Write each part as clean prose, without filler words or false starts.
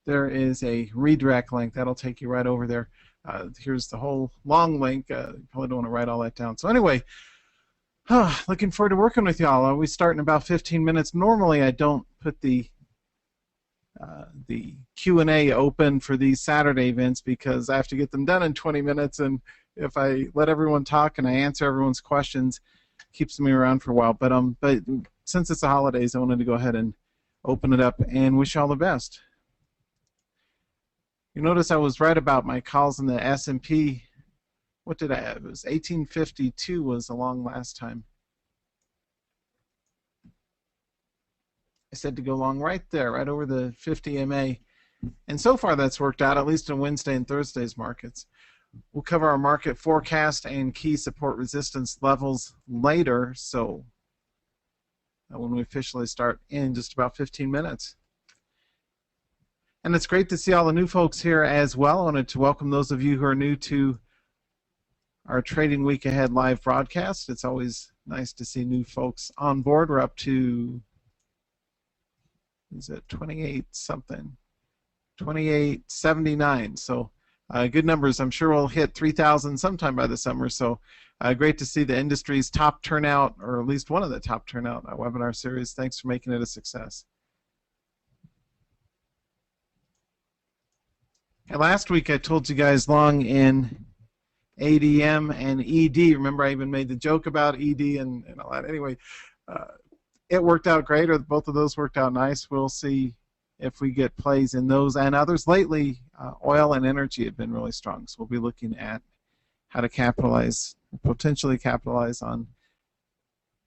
there is a redirect link that'll take you right over there. Here's the whole long link. You probably don't want to write all that down. So anyway, looking forward to working with y'all. We start in about 15 minutes. Normally, I don't put the Q&A open for these Saturday events because I have to get them done in 20 minutes, and if I let everyone talk and I answer everyone's questions, it keeps me around for a while. But since it's the holidays, I wanted to go ahead and open it up and wish you all the best. You notice I was right about my calls in the S&P. What did I have? It was 1852 was along last time. I said to go long right there, right over the 50 MA. And so far that's worked out, at least in Wednesday and Thursday's markets. We'll cover our market forecast and key support resistance levels later, so when we officially start in just about 15 minutes. And it's great to see all the new folks here as well. I wanted to welcome those of you who are new to our Trading Week Ahead live broadcast. It's always nice to see new folks on board. We're up to, is it 28 something? 2879. So good numbers. I'm sure we'll hit 3,000 sometime by the summer. So great to see the industry's top turnout, or at least one of the top turnout webinar series. Thanks for making it a success. And last week I told you guys long in ADM and ED. Remember, I even made the joke about ED and all that. Anyway, it worked out great, or both of those worked out nice. We'll see if we get plays in those and others. Lately, oil and energy have been really strong, so we'll be looking at how to capitalize, potentially capitalize on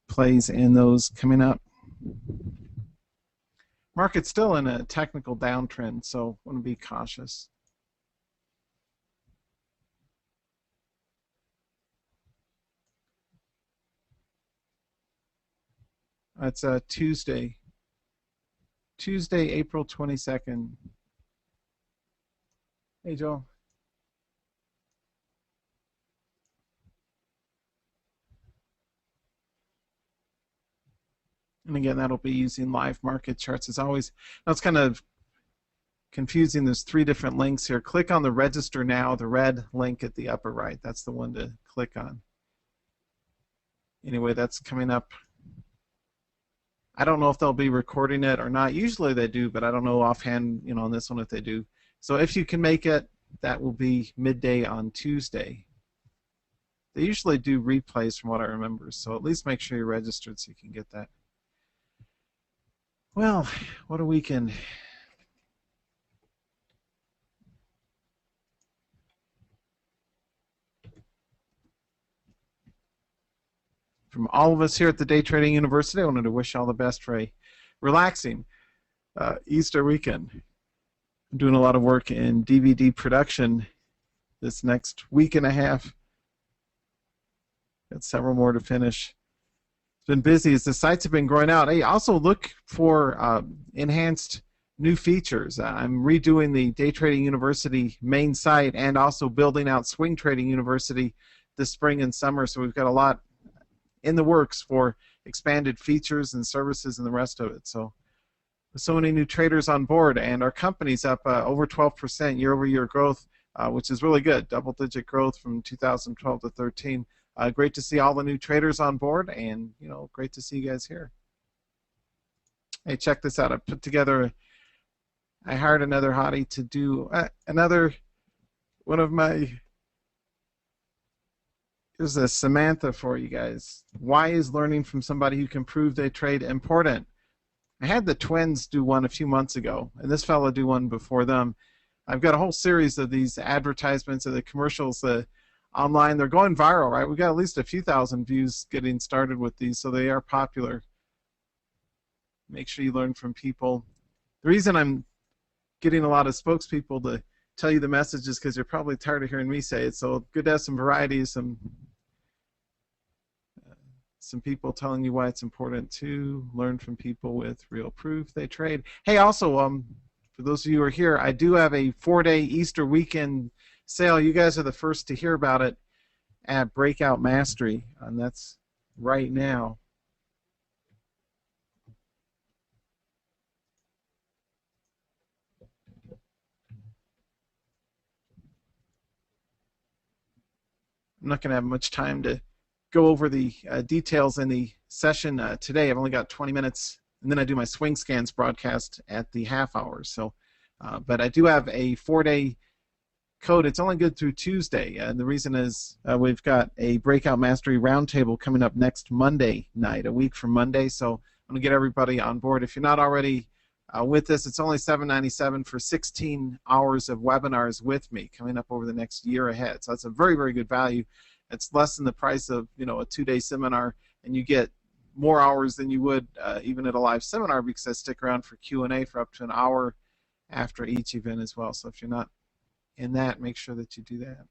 plays in those coming up. Market's still in a technical downtrend, so want to be cautious. It's Tuesday, April 22nd. Hey, Joel. And again, that'll be using live market charts as always. Now it's kind of confusing. There's 3 different links here. Click on the register now, the red link at the upper right. That's the one to click on. Anyway, that's coming up. I don't know if they'll be recording it or not. Usually they do, but I don't know offhand, on this one if they do. So if you can make it, that will be midday on Tuesday. They usually do replays from what I remember, so at least make sure you're registered so you can get that. Well, what a weekend. From all of us here at the Day Trading University, I wanted to wish you all the best for a relaxing Easter weekend. I'm doing a lot of work in DVD production this next week and a half. Got several more to finish. It's been busy as the sites have been growing out. Hey, also look for enhanced new features. I'm redoing the Day Trading University main site and also building out Swing Trading University this spring and summer, so we've got a lot in the works for expanded features and services and the rest of it. So with so many new traders on board, and our company's up over 12% year-over-year growth, which is really good. Double-digit growth from 2012 to 13. Great to see all the new traders on board, and great to see you guys here. Hey, check this out. I put together. I hired another hottie to do another one of my. Here's a Samantha for you guys. Why is learning from somebody who can prove they trade important? I had the twins do one a few months ago, and this fellow do one before them. I've got a whole series of these advertisements and the commercials online. They're going viral, right? We've got at least a few thousand views getting started with these, so they are popular. Make sure you learn from people. The reason I'm getting a lot of spokespeople to tell you the message is because you're probably tired of hearing me say it, so good to have some variety, some people telling you why it's important to learn from people with real proof they trade. Hey, also, for those of you who are here, I do have a 4-day Easter weekend sale. You guys are the first to hear about it at Breakout Mastery, and that's right now. I'm not going to have much time to go over the details in the session today. I've only got 20 minutes, and then I do my swing scans broadcast at the half hour. So, but I do have a 4-day code. It's only good through Tuesday, and the reason is we've got a Breakout Mastery Roundtable coming up next Monday night, a week from Monday. So I'm going to get everybody on board. If you're not already with this, it's only $7.97 for 16 hours of webinars with me coming up over the next year ahead. So that's a very, very good value. It's less than the price of a 2-day seminar, and you get more hours than you would even at a live seminar, because I stick around for Q&A for up to an hour after each event as well. So if you're not in that, make sure that you do that.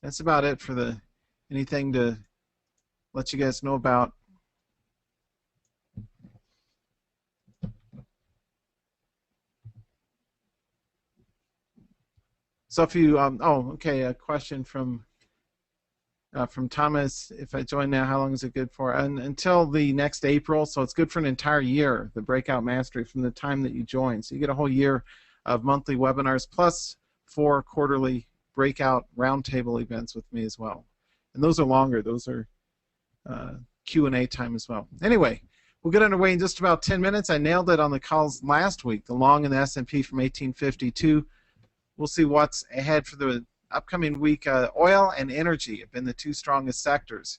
That's about it for anything to let you guys know about. So if you, okay, a question from Thomas. If I join now, how long is it good for? Until the next April, so it's good for an entire year, the Breakout Mastery, from the time that you join. So you get a whole year of monthly webinars plus 4 quarterly breakout roundtable events with me as well. And those are longer. Those are Q&A time as well. Anyway, we'll get underway in just about 10 minutes. I nailed it on the calls last week, the long and the S&P from 1852. We'll see what's ahead for the upcoming week. Oil and energy have been the 2 strongest sectors,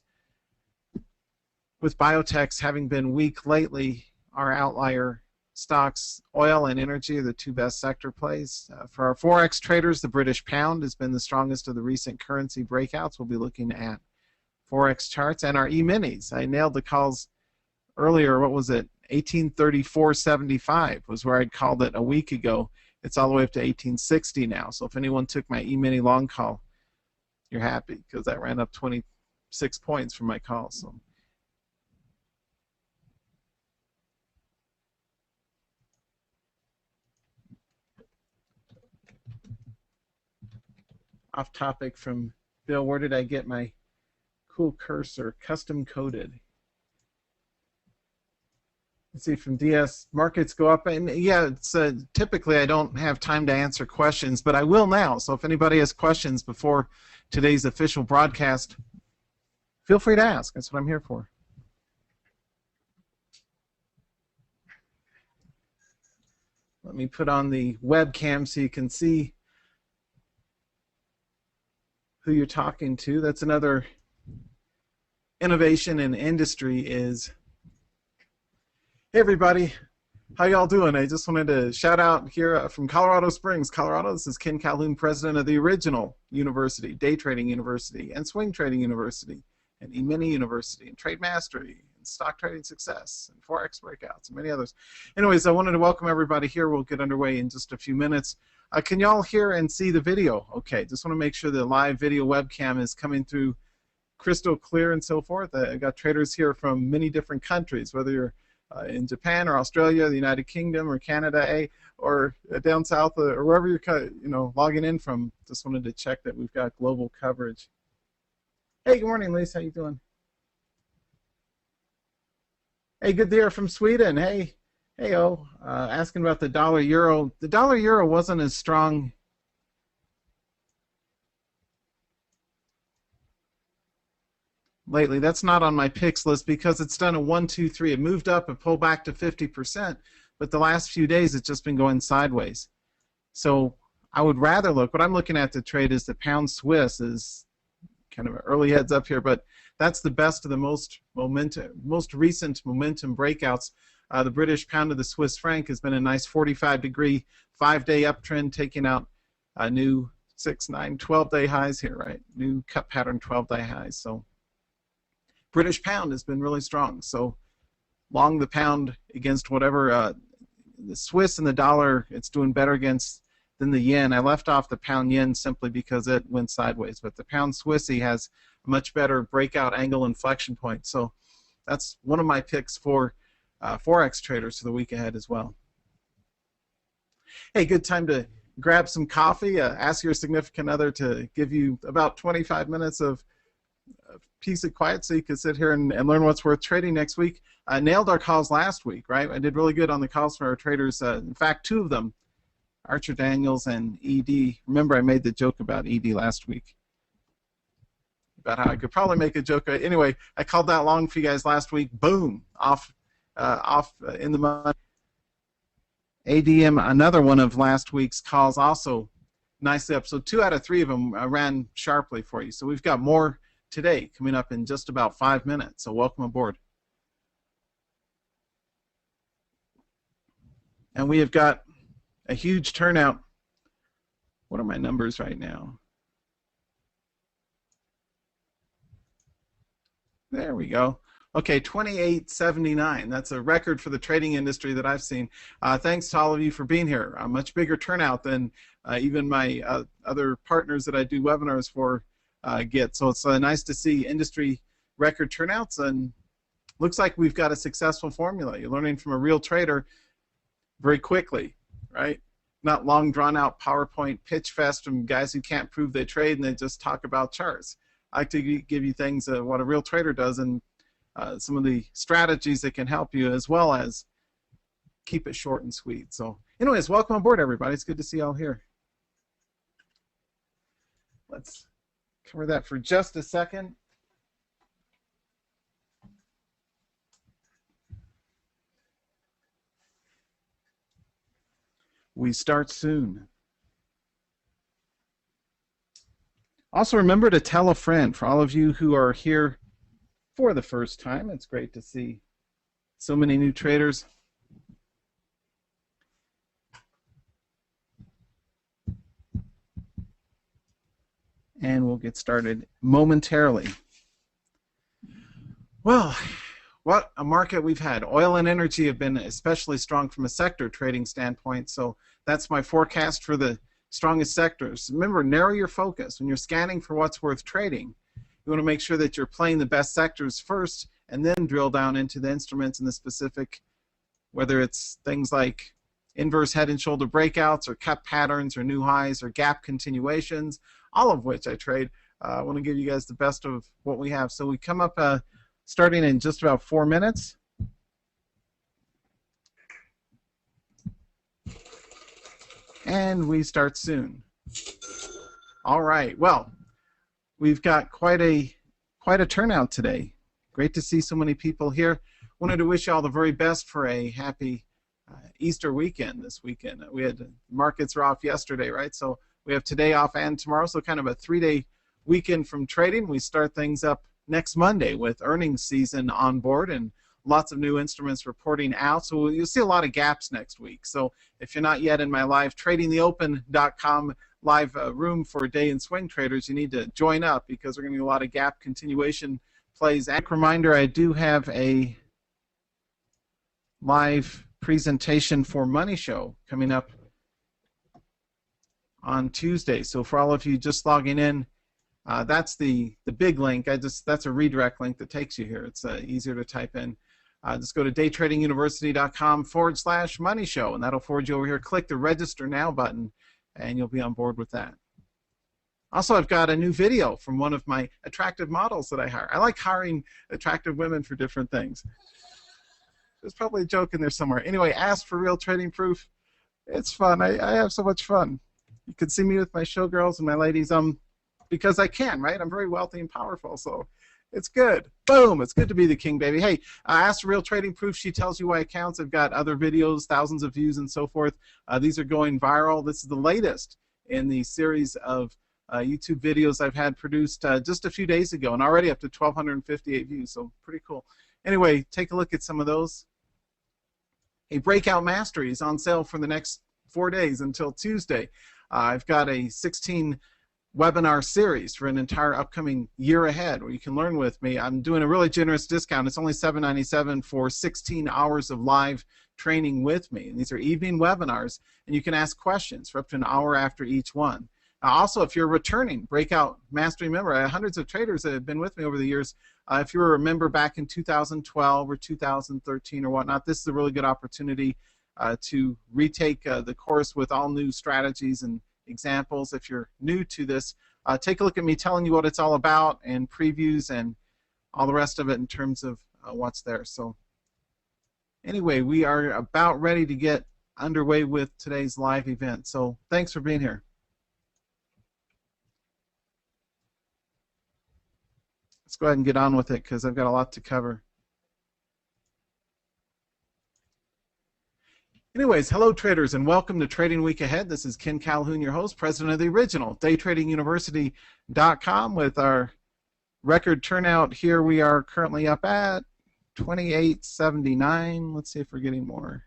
with biotechs having been weak lately. Our outlier stocks, oil and energy, are the 2 best sector plays. For our Forex traders, the British pound has been the strongest of the recent currency breakouts. We'll be looking at Forex charts. And our E-minis, I nailed the calls earlier. What was it? 1834.75 was where I'd called it a week ago. It's all the way up to 1860 now. So if anyone took my E-mini long call, you're happy, because that ran up 26 points from my call. So off topic from Bill, where did I get my cool cursor? Custom coded. Let's see, from DS, markets go up, and yeah, it's typically I don't have time to answer questions, but I will now. So if anybody has questions before today's official broadcast, feel free to ask. That's what I'm here for. Let me put on the webcam so you can see who you're talking to. That's another innovation in industry is, hey everybody, how y'all doing? I just wanted to shout out here from Colorado Springs, Colorado. This is Ken Calhoun, president of the original university, Day Trading University, and Swing Trading University, and E-mini University, and Trade Mastery, and Stock Trading Success, and Forex Breakouts, and many others. Anyways, I wanted to welcome everybody here. We'll get underway in just a few minutes. Can y'all hear and see the video? Okay, just want to make sure the live video webcam is coming through crystal clear and so forth. I've got traders here from many different countries, whether you're in Japan or Australia, the United Kingdom or Canada, or down south, or wherever you're logging in from. Just wanted to check that we've got global coverage. Hey, good morning, Lisa. How you doing? Hey, good to hear from Sweden. Hey, asking about the dollar euro. The dollar euro wasn't as strong. Lately, that's not on my picks list because it's done a 1, 2, 3. It moved up and pulled back to 50%, but the last few days it's just been going sideways. So I would rather look. What I'm looking at to trade is the pound Swiss is kind of an early heads up here, but that's the best of the most recent momentum breakouts. The British pound to the Swiss franc has been a nice 45-degree 5-day uptrend, taking out a new 6, 9, 12-day highs here, right? New cut pattern 12-day highs. So British pound has been really strong. So long the pound against whatever, the Swiss and the dollar, it's doing better against than the yen. I left off the pound yen simply because it went sideways, but the pound Swissy has a much better breakout angle inflection point. So that's one of my picks for Forex traders for the week ahead as well. Hey, good time to grab some coffee. Ask your significant other to give you about 25 minutes of peace and quiet so you can sit here and learn what's worth trading next week. I nailed our calls last week, right? I did really good on the calls for our traders. In fact, 2 of them, Archer Daniels and ED. Remember, I made the joke about ED last week. about how I could probably make a joke. Anyway, I called that long for you guys last week. Boom, off in the money. ADM, another one of last week's calls, also nicely up. So 2 out of 3 of them ran sharply for you. So we've got more today coming up in just about 5 minutes. So welcome aboard. And we have got a huge turnout. What are my numbers right now? There we go. Okay, 2879. That's a record for the trading industry that I've seen. Thanks to all of you for being here. A much bigger turnout than even my other partners that I do webinars for get. So it's nice to see industry record turnouts, and looks like we've got a successful formula. You're learning from a real trader very quickly, right? Not long drawn out PowerPoint pitch fest from guys who can't prove they trade and they just talk about charts. I like to give you things what a real trader does, and some of the strategies that can help you, as well as keep it short and sweet. So anyways, welcome aboard, everybody. It's good to see you all here. Let's cover that for just a second. We start soon. Also, remember to tell a friend. For all of you who are here for the first time, it's great to see so many new traders. And we'll get started momentarily. Well, what a market we've had. Oil and energy have been especially strong from a sector trading standpoint, so that's my forecast for the strongest sectors. Remember, narrow your focus. When you're scanning for what's worth trading, you want to make sure that you're playing the best sectors first, and then drill down into the instruments and the specific, whether it's things like inverse head and shoulder breakouts, or cut patterns, or new highs, or gap continuations, all of which I trade. I want to give you guys the best of what we have. So we come up starting in just about 4 minutes. And we start soon. All right, well, we've got quite a turnout today. Great to see so many people here. Wanted to wish you all the very best for a happy Easter weekend this weekend. We had markets were off yesterday, right? So we have today off and tomorrow, so kind of a 3-day weekend from trading. We start things up next Monday with earnings season on board and lots of new instruments reporting out. So you'll see a lot of gaps next week. So if you're not yet in my live tradingtheopen.com live room for day and swing traders, you need to join up, because we're going to get a lot of gap continuation plays. And reminder, I do have a live presentation for Money Show coming up on Tuesday. So for all of you just logging in, that's the big link. That's a redirect link that takes you here. It's easier to type in. Just go to daytradinguniversity.com/money show, and that'll forward you over here. Click the register now button, and you'll be on board with that. Also, I've got a new video from one of my attractive models that I hire. I like hiring attractive women for different things. There's probably a joke in there somewhere. Anyway, ask for real trading proof. It's fun. I have so much fun. You can see me with my showgirls and my ladies, because I can, right? I'm very wealthy and powerful, so it's good. Boom! It's good to be the king, baby. Hey, ask for real trading proof. She tells you why it counts. I've got other videos, thousands of views and so forth. These are going viral. This is the latest in the series of YouTube videos I've had produced just a few days ago, and already up to 1,258 views, so pretty cool. Anyway, take a look at some of those. A Breakout Mastery is on sale for the next 4 days until Tuesday. I've got a 16 webinar series for an entire upcoming year ahead where you can learn with me. I'm doing a really generous discount. It's only $7.97 for 16 hours of live training with me. And these are evening webinars, and you can ask questions for up to an hour after each one. Also, if you're a returning Breakout Mastery member, I have hundreds of traders that have been with me over the years. If you were a member back in 2012 or 2013 or whatnot, this is a really good opportunity to retake the course with all new strategies and examples. If you're new to this, take a look at me telling you what it's all about and previews and all the rest of it in terms of what's there. So anyway, we are about ready to get underway with today's live event. So thanks for being here. let's go ahead and get on with it because I've got a lot to cover. Anyways, hello traders and welcome to Trading Week Ahead. This is Ken Calhoun, your host, president of the original DayTradingUniversity.com with our record turnout. Here we are currently up at 2879. Let's see if we're getting more.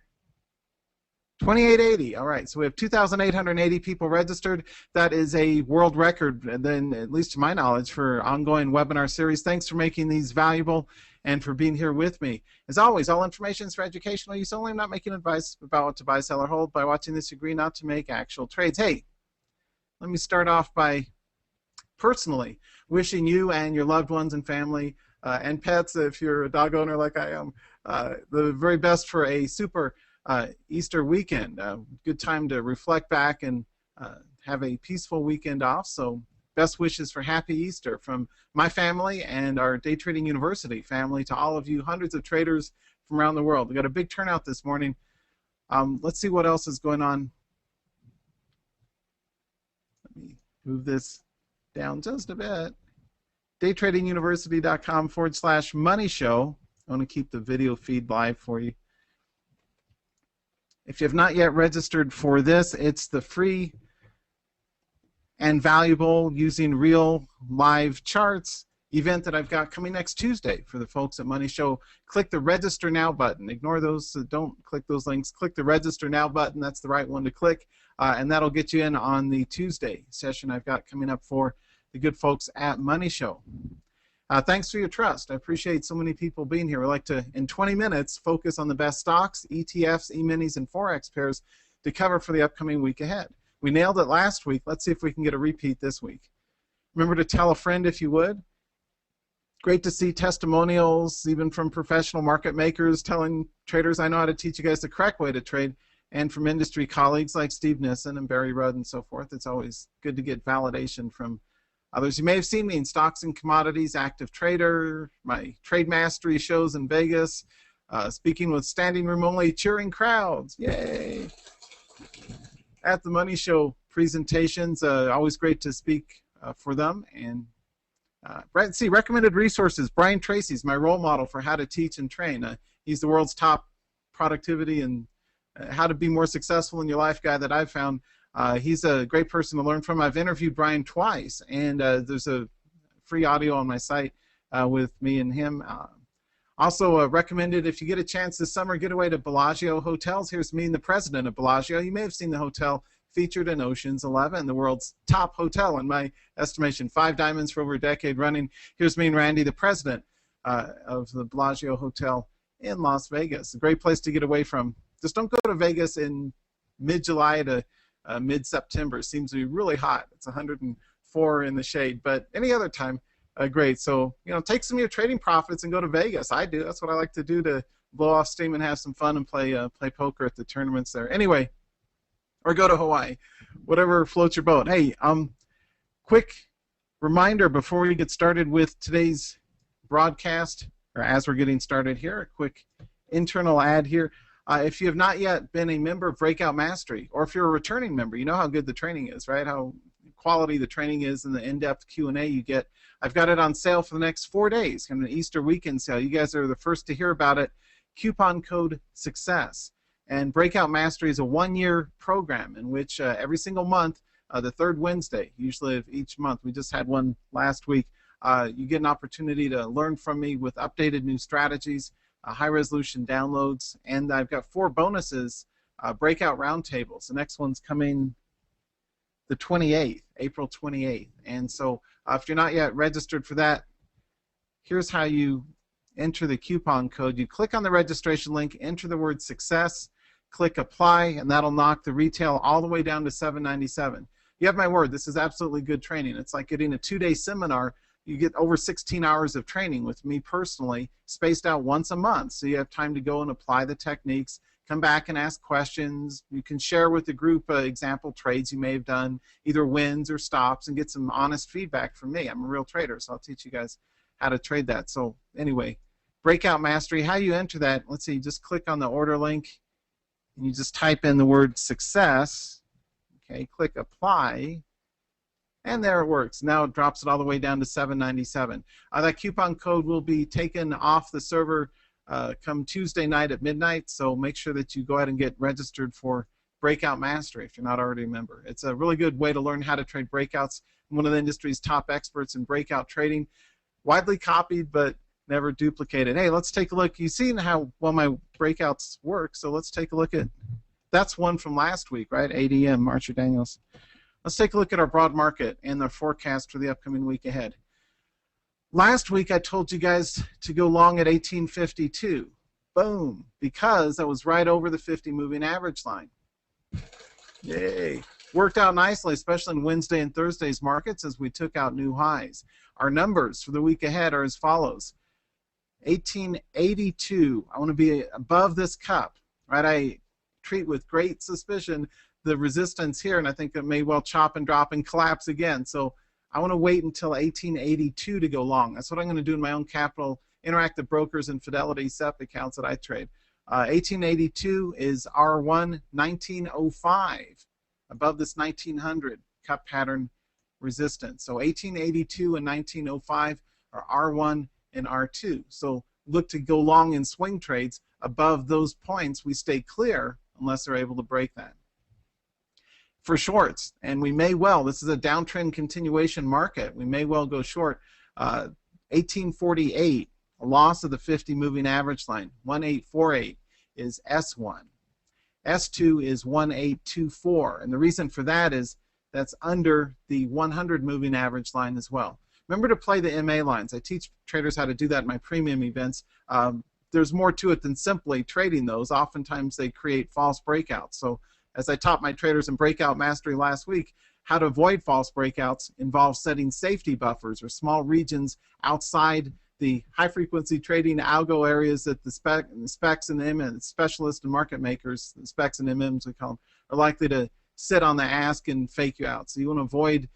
2880. All right, so we have 2,880 people registered. That is a world record, and then, at least to my knowledge, for ongoing webinar series. Thanks for making these valuable and for being here with me. As always, all information is for educational use only. I'm not making advice about what to buy, sell, or hold. By watching this, you agree not to make actual trades. Hey, let me start off by personally wishing you and your loved ones and family and pets, if you're a dog owner like I am, the very best for a super Easter weekend. Good time to reflect back and have a peaceful weekend off. So best wishes for happy Easter from my family and our Day Trading University family to all of you, hundreds of traders from around the world. We got a big turnout this morning. Let's see what else is going on. Let me move this down just a bit. DayTradingUniversity.com/money show. I want to keep the video feed live for you. If you have not yet registered for this, it's the free and valuable using real live charts event that I've got coming next Tuesday for the folks at Money Show. Click the register now button. Ignore those, don't click those links. Click the register now button. That's the right one to click, and that'll get you in on the Tuesday session I've got coming up for the good folks at Money Show. Thanks for your trust. I appreciate so many people being here. We'd like to, in 20 minutes, focus on the best stocks, ETFs, E-minis, and Forex pairs to cover for the upcoming week ahead. We nailed it last week. Let's see if we can get a repeat this week. Remember to tell a friend if you would. Great to see testimonials, even from professional market makers, telling traders I know how to teach you guys the correct way to trade, and from industry colleagues like Steve Nissen and Barry Rudd and so forth. It's always good to get validation from others. You may have seen me in Stocks and Commodities, Active Trader, my Trade Mastery shows in Vegas, speaking with standing room only cheering crowds. Yay! At the Money Show presentations, always great to speak for them. And see, recommended resources. Brian Tracy's my role model for how to teach and train. He's the world's top productivity and how to be more successful in your life guy that I've found. He's a great person to learn from. I've interviewed Brian twice, and there's a free audio on my site with me and him. Also recommended, if you get a chance this summer, get away to Bellagio Hotels. Here's me and the president of Bellagio. You may have seen the hotel featured in Ocean's 11, the world's top hotel in my estimation. 5 diamonds for over a decade running. Here's me and Randy, the president of the Bellagio Hotel in Las Vegas. A great place to get away from. Just don't go to Vegas in mid-July to mid-September. It seems to be really hot. It's 104 in the shade, but any other time, great. So, you know, take some of your trading profits and go to Vegas. I do. That's what I like to do, to blow off steam and have some fun and play poker at the tournaments there. Anyway, or go to Hawaii. Whatever floats your boat. Hey, quick reminder before we get started with today's broadcast, or as we're getting started here, a quick internal ad here. If you have not yet been a member of Breakout Mastery, or if you're a returning member, you know how good the training is, right? How quality the training is and the in-depth Q&A you get. I've got it on sale for the next 4 days, kind of an Easter weekend sale. You guys are the first to hear about it. Coupon code SUCCESS. And Breakout Mastery is a 1-year program in which every single month, the third Wednesday, usually of each month, we just had one last week, you get an opportunity to learn from me with updated new strategies, high-resolution downloads, and I've got 4 bonuses, breakout roundtables. The next one's coming the 28th, April 28th. And so if you're not yet registered for that, here's how you enter the coupon code. You click on the registration link, enter the word SUCCESS, click Apply, and that'll knock the retail all the way down to $7.97. You have my word, this is absolutely good training. It's like getting a 2-day seminar. You get over 16 hours of training with me personally, spaced out once a month, so you have time to go and apply the techniques, come back and ask questions. You can share with the group example trades you may have done, either wins or stops, and get some honest feedback from me. I'm a real trader, so I'll teach you guys how to trade that. So anyway, Breakout Mastery, how you enter that, let's see, you just click on the order link, and you just type in the word SUCCESS, okay, click Apply, And there it works. Now it drops it all the way down to $7.97. That coupon code will be taken off the server come Tuesday night at midnight, so make sure that you go ahead and get registered for Breakout Mastery if you're not already a member. It's a really good way to learn how to trade breakouts. I'm one of the industry's top experts in breakout trading. Widely copied, but never duplicated. Hey, let's take a look. You've seen how well my breakouts work, so let's take a look at, that's one from last week, right? ADM, Archer Daniels. Let's take a look at our broad market and the forecast for the upcoming week ahead. Last week I told you guys to go long at 1852. Boom, because I was right over the 50 moving average line. Yay. Worked out nicely, especially in Wednesday and Thursday's markets as we took out new highs. Our numbers for the week ahead are as follows. 1882, I want to be above this cup, right? I treat with great suspicion the resistance here, and I think it may well chop and drop and collapse again. So I want to wait until 1882 to go long. That's what I'm going to do in my own Capital Interactive Brokers and Fidelity SEP accounts that I trade. 1882 is R1 1905, above this 1900 cup pattern resistance. So 1882 and 1905 are R1 and R2. So look to go long in swing trades above those points. We stay clear unless they're able to break that. For shorts, and we may well, this is a downtrend continuation market, we may well go short. 1848, a loss of the 50 moving average line. 1848 is S1. S2 is 1824, and the reason for that is that's under the 100 moving average line as well. Remember to play the MA lines. I teach traders how to do that in my premium events. There's more to it than simply trading those. Oftentimes they create false breakouts. So as I taught my traders in Breakout Mastery last week, how to avoid false breakouts involves setting safety buffers or small regions outside the high-frequency trading algo areas that the specs and the specialists and market makers, the specs and MMs we call them, are likely to sit on the ask and fake you out. So you want to avoid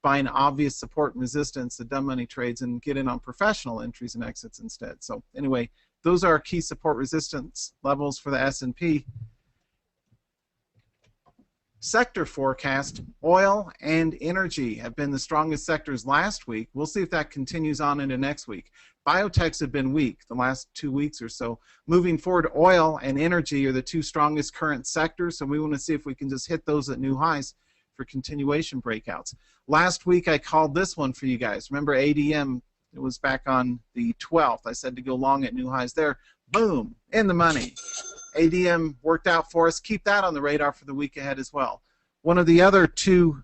buying obvious support and resistance, the dumb money trades, and get in on professional entries and exits instead. So anyway, those are our key support resistance levels for the S&P. Sector forecast, oil and energy have been the strongest sectors last week. We'll see if that continues on into next week. Biotechs have been weak the last 2 weeks or so. Moving forward, oil and energy are the two strongest current sectors, so we want to see if we can just hit those at new highs for continuation breakouts. Last week I called this one for you guys. Remember ADM, it was back on the 12th. I said to go long at new highs there. Boom, in the money. ADM worked out for us. Keep that on the radar for the week ahead as well. One of the other two,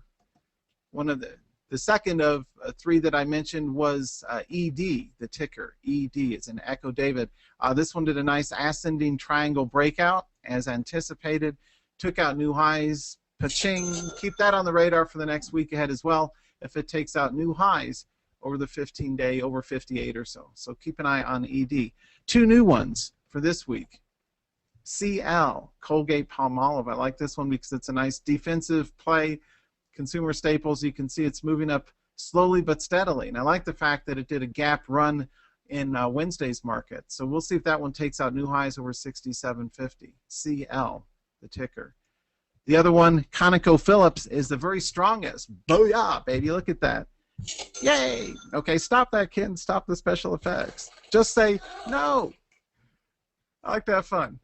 the second of three that I mentioned was ED, the ticker. ED, it's an Echo David. This one did a nice ascending triangle breakout as anticipated. Took out new highs. Pa-ching. Keep that on the radar for the next week ahead as well if it takes out new highs over the 15-day, over 58 or so. So keep an eye on ED. Two new ones for this week. CL, Colgate-Palmolive. I like this one because it's a nice defensive play. Consumer staples, you can see it's moving up slowly but steadily. And I like the fact that it did a gap run in Wednesday's market. So we'll see if that one takes out new highs over 67.50. CL, the ticker. The other one, ConocoPhillips, is the very strongest. Booyah, baby, look at that. Yay! Okay, stop that, Ken. Stop the special effects. Just say no. I like to have fun.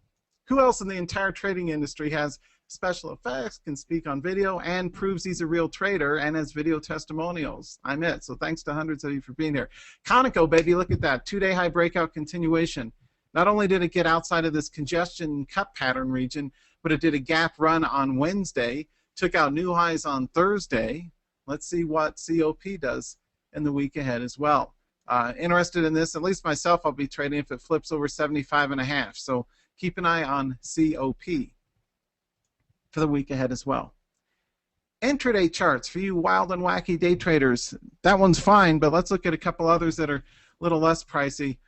Who else in the entire trading industry has special effects, can speak on video, and proves he's a real trader and has video testimonials? I'm it. So thanks to hundreds of you for being here. Conoco, baby, look at that. 2-day high breakout continuation. Not only did it get outside of this congestion cup pattern region, but it did a gap run on Wednesday, took out new highs on Thursday. Let's see what COP does in the week ahead as well. Interested in this, at least myself, I'll be trading if it flips over 75.5. So keep an eye on COP for the week ahead as well. Intraday charts for you wild and wacky day traders. That one's fine, but let's look at a couple others that are a little less pricey.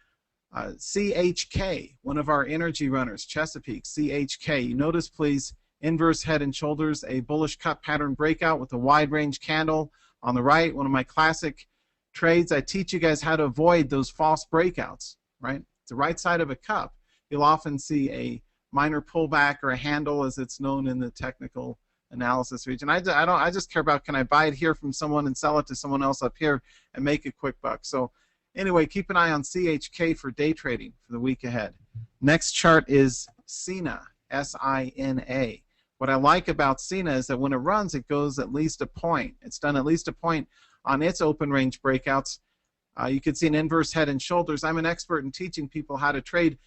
CHK, one of our energy runners, Chesapeake, CHK. You notice, please, inverse head and shoulders, a bullish cup pattern breakout with a wide range candle on the right. One of my classic trades. I teach you guys how to avoid those false breakouts, right? The right side of a cup, you'll often see a minor pullback or a handle, as it's known in the technical analysis region. I just care about, can I buy it here from someone and sell it to someone else up here and make a quick buck. So anyway, keep an eye on CHK for day trading for the week ahead. Next chart is SINA, S-I-N-A. What I like about SINA is that when it runs, it goes at least a point. It's done at least a point on its open range breakouts. You can see an inverse head and shoulders. I'm an expert in teaching people how to trade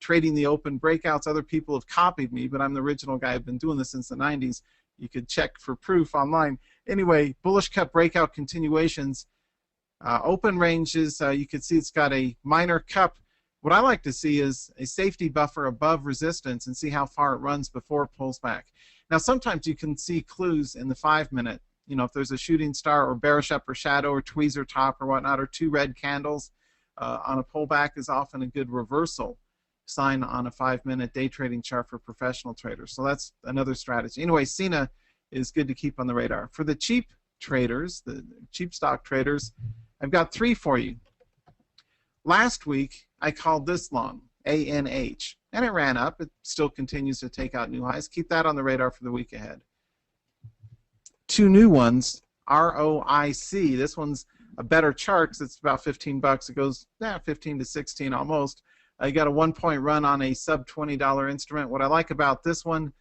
trading the open breakouts. Other people have copied me, but I'm the original guy. I've been doing this since the 90s. You could check for proof online. Anyway, bullish cut breakout continuations. Open ranges, you can see it's got a minor cup. What I like to see is a safety buffer above resistance and see how far it runs before it pulls back. Now, sometimes you can see clues in the 5-minute. You know, if there's a shooting star or bearish upper shadow or tweezer top or whatnot, or 2 red candles on a pullback is often a good reversal sign on a 5-minute day trading chart for professional traders. So that's another strategy. Anyway, SINA is good to keep on the radar. For the cheap traders, the cheap stock traders, I've got 3 for you. Last week, I called this long, ANH, and it ran up. It still continues to take out new highs. Keep that on the radar for the week ahead. 2 new ones, ROIC. This one's a better chart because it's about 15 bucks. It goes 15 to 16 almost. You got a 1-point run on a sub $20 instrument. What I like about this one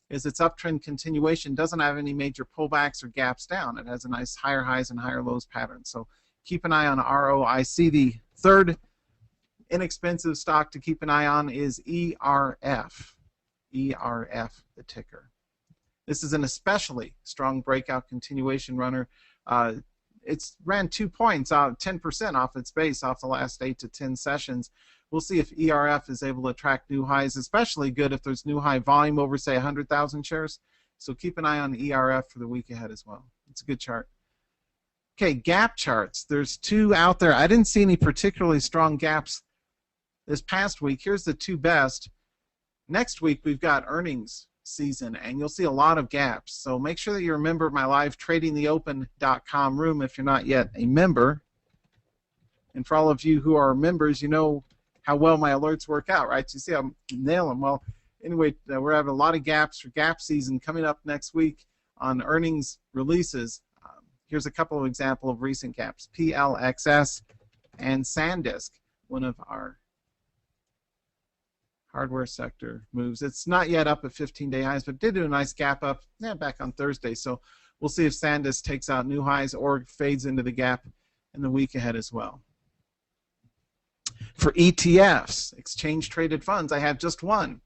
is its uptrend continuation doesn't have any major pullbacks or gaps down. It has a nice higher highs and higher lows pattern. So keep an eye on ROIC. The third inexpensive stock to keep an eye on is ERF. ERF, the ticker. This is an especially strong breakout continuation runner. It's ran 2 points, 10% off its base off the last 8 to 10 sessions. We'll see if ERF is able to attract new highs, especially good if there's new high volume over, say, 100,000 shares. So keep an eye on ERF for the week ahead as well. It's a good chart. Okay, gap charts. There's 2 out there. I didn't see any particularly strong gaps this past week. Here's the 2 best. Next week, we've got earnings season, and you'll see a lot of gaps. So make sure that you're a member of my live tradingtheopen.com room if you're not yet a member. And for all of you who are members, you know how well my alerts work out, right? You see I'm nailing them. Well, anyway, we're having a lot of gaps for gap season coming up next week on earnings releases. Here's a couple of examples of recent gaps. PLXS and SanDisk, one of our hardware sector moves. It's not yet up at 15-day highs, but did do a nice gap up back on Thursday. So we'll see if SanDisk takes out new highs or fades into the gap in the week ahead as well. For ETFs, exchange-traded funds, I have just one,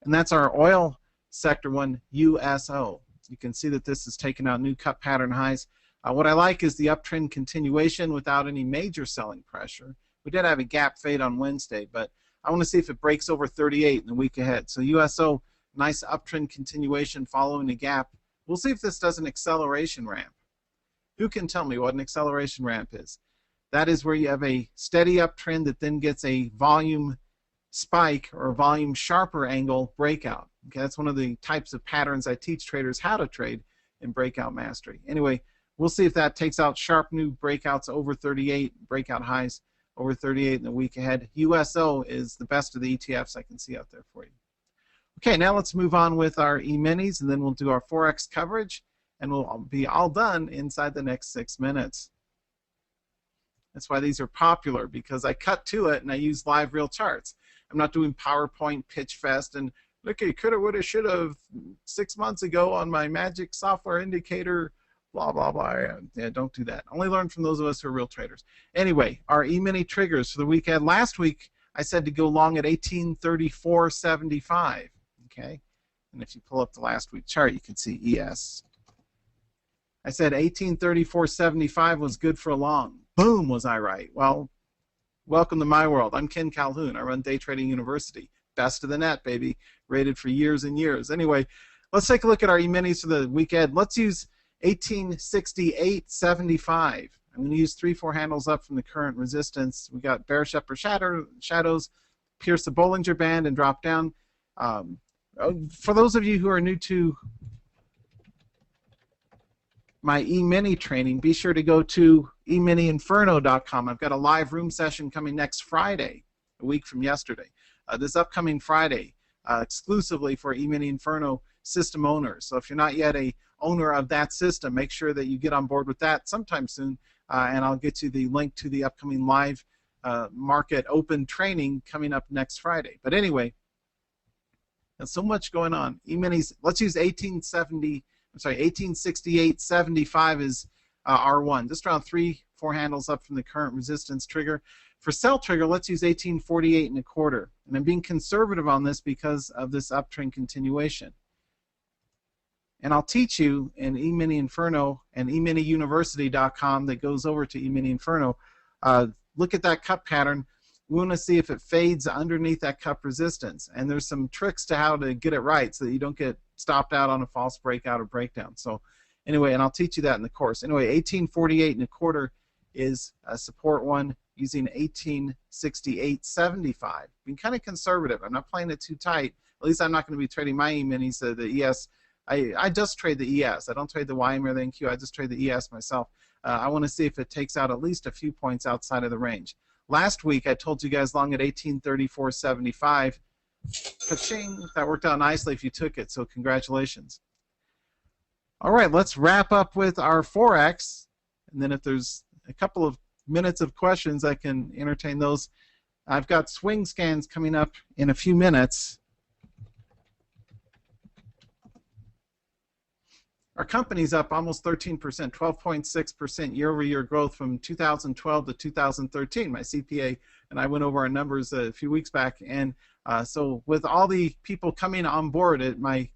and that's our oil sector one, USO. You can see that this has taken out new cut pattern highs. What I like is the uptrend continuation without any major selling pressure. We did have a gap fade on Wednesday, but I want to see if it breaks over 38 in the week ahead. So USO, nice uptrend continuation following the gap. We'll see if this does an acceleration ramp. Who can tell me what an acceleration ramp is? That is where you have a steady uptrend that then gets a volume spike or a volume sharper angle breakout. Okay, that's one of the types of patterns I teach traders how to trade in Breakout Mastery. Anyway, we'll see if that takes out sharp new breakouts over 38, breakout highs over 38 in the week ahead. USO is the best of the ETFs I can see out there for you. Okay, now let's move on with our E-minis, and then we'll do our Forex coverage, and we'll be all done inside the next 6 minutes. That's why these are popular, because I cut to it and I use live real charts. I'm not doing PowerPoint pitch fest and look, you coulda, woulda, shoulda 6 months ago on my magic software indicator, blah, blah, blah. Yeah, don't do that. Only learn from those of us who are real traders. Anyway, our E-mini triggers for the weekend. Last week, I said to go long at 1834.75. Okay? And if you pull up the last week chart, you can see ES. I said 1834.75 was good for a long. Boom, was I right? Well, welcome to my world. I'm Ken Calhoun. I run Day Trading University. Best of the net, baby. Rated for years and years. Anyway, let's take a look at our E-minis for the weekend. Let's use 1868.75. I'm going to use 3-4 handles up from the current resistance. We got bearish upper shadows, pierce the Bollinger Band, and drop down. For those of you who are new to my E-mini training, be sure to go to eminiinferno.com. I've got a live room session coming next Friday, a week from yesterday. This upcoming Friday, exclusively for E-mini Inferno system owners. So if you're not yet a owner of that system, make sure that you get on board with that sometime soon, and I'll get you the link to the upcoming live market open training coming up next Friday. But anyway, there's so much going on. E-minis, let's use 1868.75 is R1, just around 3-4 handles up from the current resistance trigger. For sell trigger, let's use 1848.25, and I'm being conservative on this because of this uptrend continuation. And I'll teach you in E-mini Inferno and eminiuniversity.com that goes over to E-mini Inferno. Look at that cup pattern. We want to see if it fades underneath that cup resistance. And there's some tricks to how to get it right so that you don't get stopped out on a false breakout or breakdown. So anyway, and I'll teach you that in the course. Anyway, 1848.25 is a support one using 1868.75. Being kind of conservative. I'm not playing it too tight. At least I'm not going to be trading my E-minis, the ES. I just trade the ES. I don't trade the YM or the NQ. I just trade the ES myself. I want to see if it takes out at least a few points outside of the range. Last week, I told you guys long at 1834.75. Ka-ching! That worked out nicely if you took it, so congratulations. All right, let's wrap up with our Forex, and then if there's a couple of minutes of questions, I can entertain those. I've got swing scans coming up in a few minutes. Our company's up almost 13%, 12.6% year-over-year growth from 2012 to 2013. My CPA and I went over our numbers a few weeks back, and so with all the people coming on board at my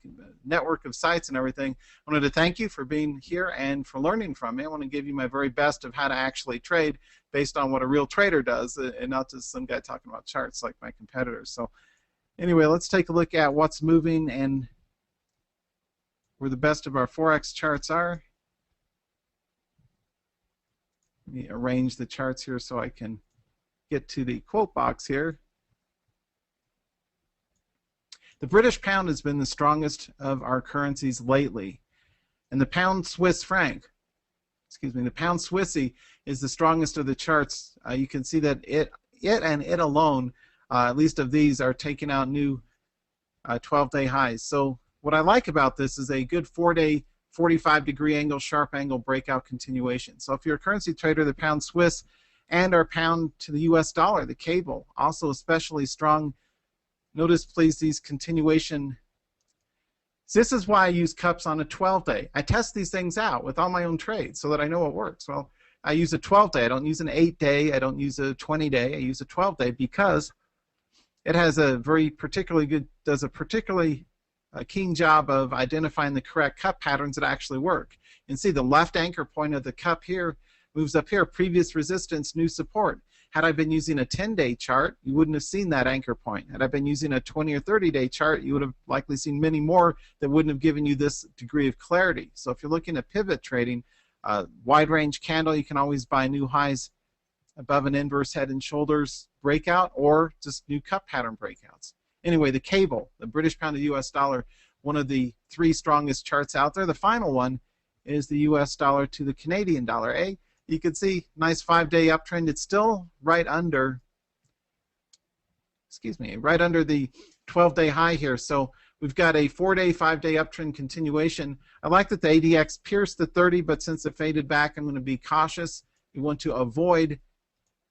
network of sites and everything, I wanted to thank you for being here and for learning from me. I want to give you my very best of how to actually trade based on what a real trader does, and not just some guy talking about charts like my competitors. So anyway, let's take a look at what's moving and where the best of our Forex charts are. Let me arrange the charts here so I can get to the quote box here. The British pound has been the strongest of our currencies lately, and the pound Swiss franc, the pound Swissy is the strongest of the charts. You can see that it alone, at least of these, are taking out new 12-day highs. So what I like about this is a good 4-day 45-degree angle, sharp angle breakout continuation. So if you're a currency trader, the pound Swiss and our pound to the US dollar, the cable, also especially strong. Notice, please, these continuation. This is why I use cups on a 12-day. I test these things out with all my own trades so that I know it works. Well, I use a 12-day. I don't use an 8-day. I don't use a 20-day. I use a 12-day because it has a very particularly good, does a particularly keen job of identifying the correct cup patterns that actually work. You can see the left anchor point of the cup here moves up here, previous resistance, new support. Had I been using a 10-day chart, you wouldn't have seen that anchor point. Had I been using a 20 or 30-day chart, you would have likely seen many more that wouldn't have given you this degree of clarity. So if you're looking at pivot trading, wide range candle, you can always buy new highs above an inverse head and shoulders breakout or just new cup pattern breakouts. Anyway, the cable, the British pound to US dollar, one of the 3 strongest charts out there. The final one is the US dollar to the Canadian dollar. You can see nice 5-day uptrend. It's still right under, right under the 12-day high here. So we've got a 4-day, 5-day uptrend continuation. I like that the ADX pierced the 30, but since it faded back, I'm going to be cautious. We want to avoid,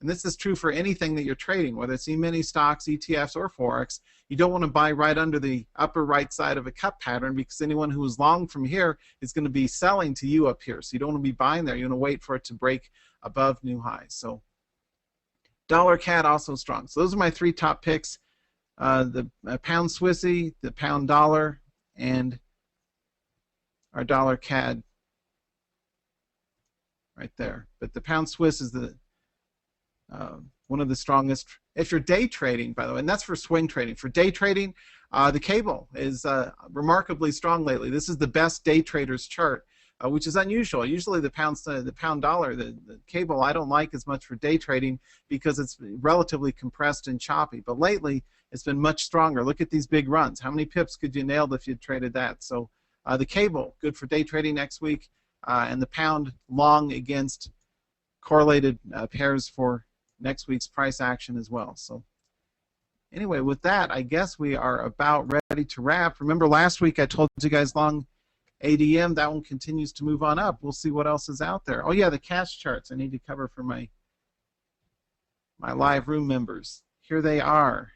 and this is true for anything that you're trading, whether it's E-mini stocks, ETFs, or Forex, you don't want to buy right under the upper right side of a cup pattern because anyone who is long from here is going to be selling to you up here. So you don't want to be buying there. You want to wait for it to break above new highs. So dollar CAD also strong. So those are my 3 top picks. The pound Swissy, the pound dollar, and our dollar CAD right there. But the pound Swiss is the one of the strongest. If you're day trading, by the way, and that's for swing trading. For day trading, the cable is remarkably strong lately. This is the best day traders chart, which is unusual. Usually the pound dollar, the cable, I don't like as much for day trading because it's relatively compressed and choppy. But lately, it's been much stronger. Look at these big runs. How many pips could you nail if you traded that? So the cable, good for day trading next week, and the pound long against correlated pairs for next week's price action as well. So Anyway, with that, I guess we are about ready to wrap. Remember last week I told you guys long ADM, that one continues to move on up. We'll see what else is out there. Oh yeah, the cash charts I need to cover for my live room members. Here they are.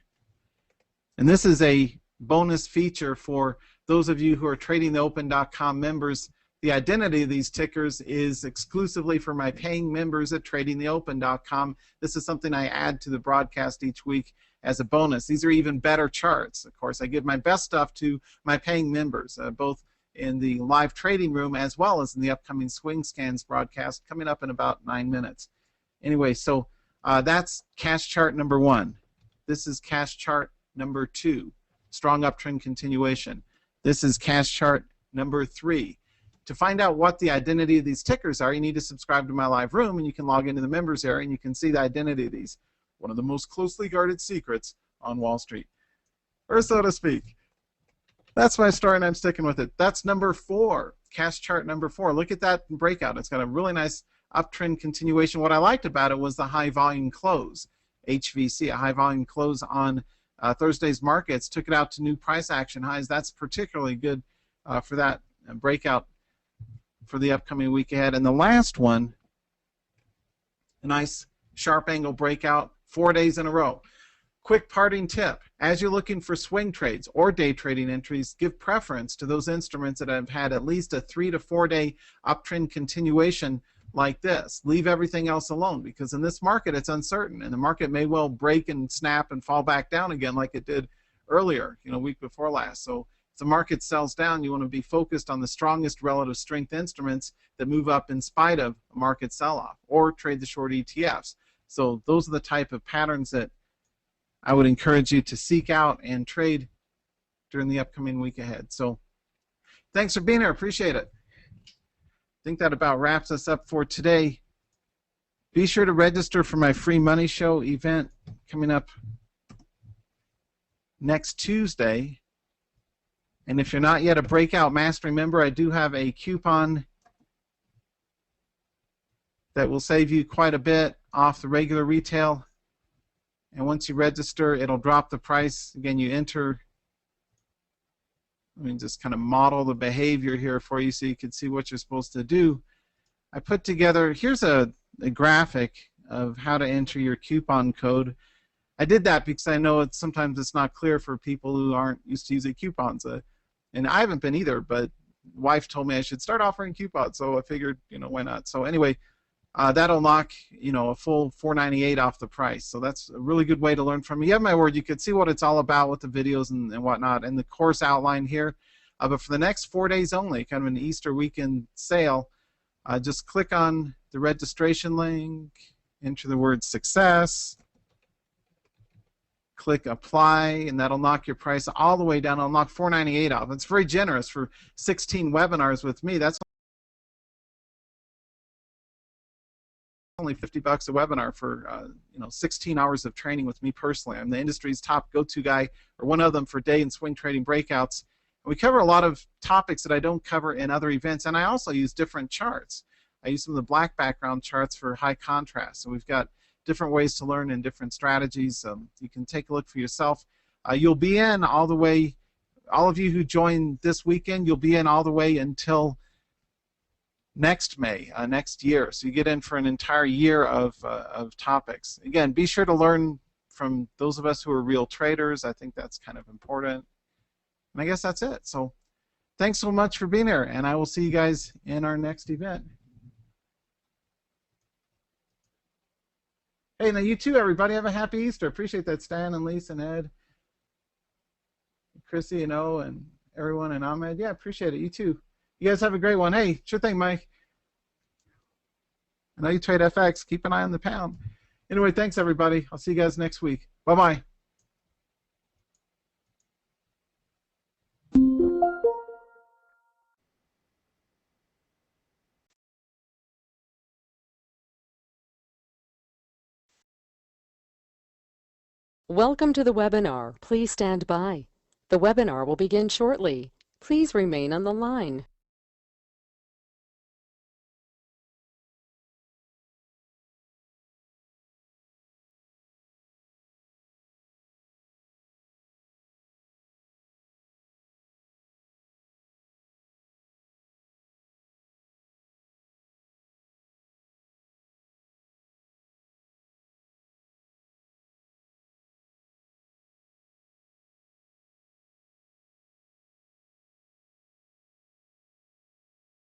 And this is a bonus feature for those of you who are tradingtheopen.com members. The identity of these tickers is exclusively for my paying members at tradingtheopen.com. This is something I add to the broadcast each week as a bonus. These are even better charts. Of course, I give my best stuff to my paying members, both in the live trading room as well as in the upcoming Swing Scans broadcast coming up in about 9 minutes. Anyway, so that's cash chart number 1. This is cash chart number 2, strong uptrend continuation. This is cash chart number 3. To find out what the identity of these tickers are, you need to subscribe to my live room, and you can log into the members area and you can see the identity of these. One of the most closely guarded secrets on Wall Street, or so to speak. That's my story, and I'm sticking with it. That's number 4, cash chart number 4. Look at that breakout. It's got a really nice uptrend continuation. What I liked about it was the high volume close, HVC, a high volume close on Thursday's markets, took it out to new price action highs. That's particularly good for that breakout for the upcoming week ahead. And the last one, a nice sharp angle breakout 4 days in a row. Quick parting tip: as you're looking for swing trades or day trading entries, give preference to those instruments that have had at least a 3 to 4 day uptrend continuation like this. Leave everything else alone, because in this market it's uncertain, and the market may well break and snap and fall back down again like it did earlier, week before last. So if the market sells down, you want to be focused on the strongest relative strength instruments that move up in spite of a market sell-off, or trade the short ETFs. So those are the type of patterns that I would encourage you to seek out and trade during the upcoming week ahead. So thanks for being here. Appreciate it. I think that about wraps us up for today. Be sure to register for my free money show event coming up next Tuesday. And if you're not yet a Breakout Mastery member, I do have a coupon that will save you quite a bit off the regular retail. And once you register, it'll drop the price. Again, you enter. Let me just kind of model the behavior here for you so you can see what you're supposed to do. I put together, here's a graphic of how to enter your coupon code. I did that because I know sometimes it's not clear for people who aren't used to using coupons. And I haven't been either, but wife told me I should start offering coupons, so I figured, why not? So anyway, that'll knock, a full $4.98 off the price. So that's a really good way to learn from me. You have my word. You could see what it's all about with the videos and whatnot, and the course outline here. But for the next 4 days only, kind of an Easter weekend sale, just click on the registration link, enter the word success, click apply, and that'll knock your price all the way down. It'll knock $4.98 off. It's very generous for 16 webinars with me. That's only $50 a webinar for 16 hours of training with me personally. I'm the industry's top go-to guy, or one of them, for day and swing trading breakouts. And we cover a lot of topics that I don't cover in other events, and I also use different charts. I use some of the black background charts for high contrast. So we've got different ways to learn and different strategies. You can take a look for yourself. You'll be in all the way, all of you who join this weekend, you'll be in all the way until next May, next year. So you get in for an entire year of topics. Again, be sure to learn from those of us who are real traders. I think that's kind of important. And I guess that's it. So thanks so much for being here, and I will see you guys in our next event. Hey, now you too, everybody. Have a happy Easter. Appreciate that, Stan and Lisa and Ed, Chrissy and O, and everyone, and Ahmed. Yeah, appreciate it. You too. You guys have a great one. Hey, sure thing, Mike. I know you trade FX. Keep an eye on the pound. Anyway, thanks, everybody. I'll see you guys next week. Bye-bye. Welcome to the webinar. Please stand by. The webinar will begin shortly. Please remain on the line.